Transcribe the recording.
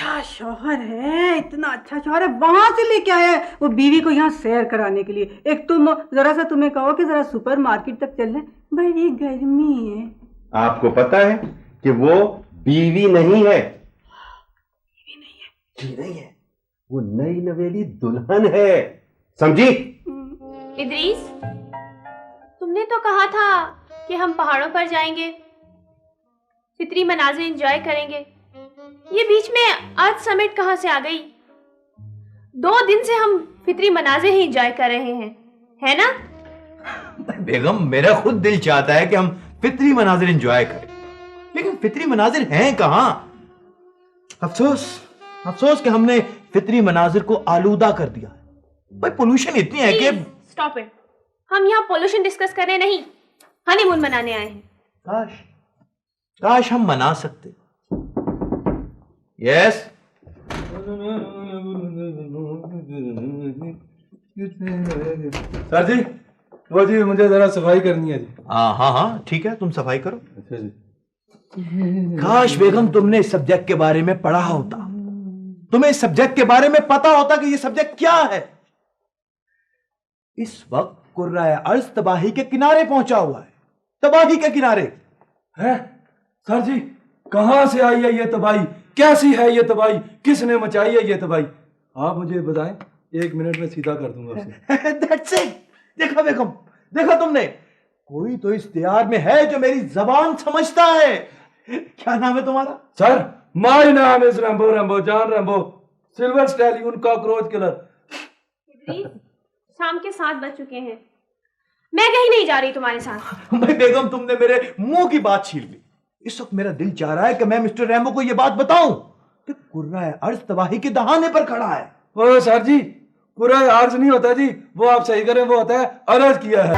अच्छा शौहर है, इतना अच्छा शौहर है, वहां से लेके आया है वो बीवी को यहाँ सैर कराने के लिए। एक तुम जरा सा तुम्हें कहो कि जरा सुपर मार्केट तक चलने, बड़ी गर्मी है। आपको पता है कि वो बीवी नहीं है। बीवी नहीं है? जी नहीं है, वो नई नवेली दुल्हन है, समझी? इदरीस, तुमने तो कहा था कि हम पहाड़ों पर जाएंगे, फितरी मनाज़िर एंजॉय करेंगे। ये बीच में अर्थ समिट कहां से आ गई? 2 दिन से हम फितरी मनाज़िर ही एंजॉय कर रहे हैं, है ना? बेगम, मेरा खुद दिल चाहता है कि हम फितरी मनाजिर एंजॉय करें, लेकिन फितरी मनाजिर हैं कहां? अफसोस कि हमने फितरी मनाजिर को आलूदा कर दिया है। भाई पोल्यूशन इतनी है कि स्टॉप इट। हम यहाँ पोल्यूशन डिस्कस करने नहीं, हनीमून मनाने आए हैं। काश हम मना सकते। यस। सर जी, वो जी मुझे जरा सफाई करनी है जी। हाँ ठीक है, तुम सफाई करो। अच्छा जी। काश बेगम तुमने इस सब्जेक्ट के बारे में पढ़ा होता, तुम्हें इस सब्जेक्ट के बारे में पता होता कि ये सब्जेक्ट क्या है। इस वक्त कुर्राए अर्ज तबाही के किनारे पहुंचा हुआ है, तबाही के किनारे है। सर जी, कहां से आई है ये तबाही? कैसी है ये तबाही? किसने मचाई है ये तबाही? आप मुझे बताएं, 1 मिनट में सीधा कर दूंगा उसे। That's it। देखा बेगम, देखा तुमने, कोई तो इस दियार में है जो मेरी जबान समझता है। क्या नाम है तुम्हारा? सर, माय नाम is Rambo, Rambo John Rambo, silver stallion cockroach killer. शाम के 7 बज चुके हैं, मैं कहीं नहीं जा रही तुम्हारे साथ। भाई बेगम, तुमने मेरे मुंह की बात छीन ली। इस वक्त मेरा दिल चाह रहा है कि मैं मिस्टर रैम्बो को यह बात बताऊं कि कुर्राए अर्ज तबाही के दहाने पर खड़ा है। ओ सर जी, पूरा अर्ज नहीं होता जी, वो आप सही करें, वो होता है अर्ज किया है।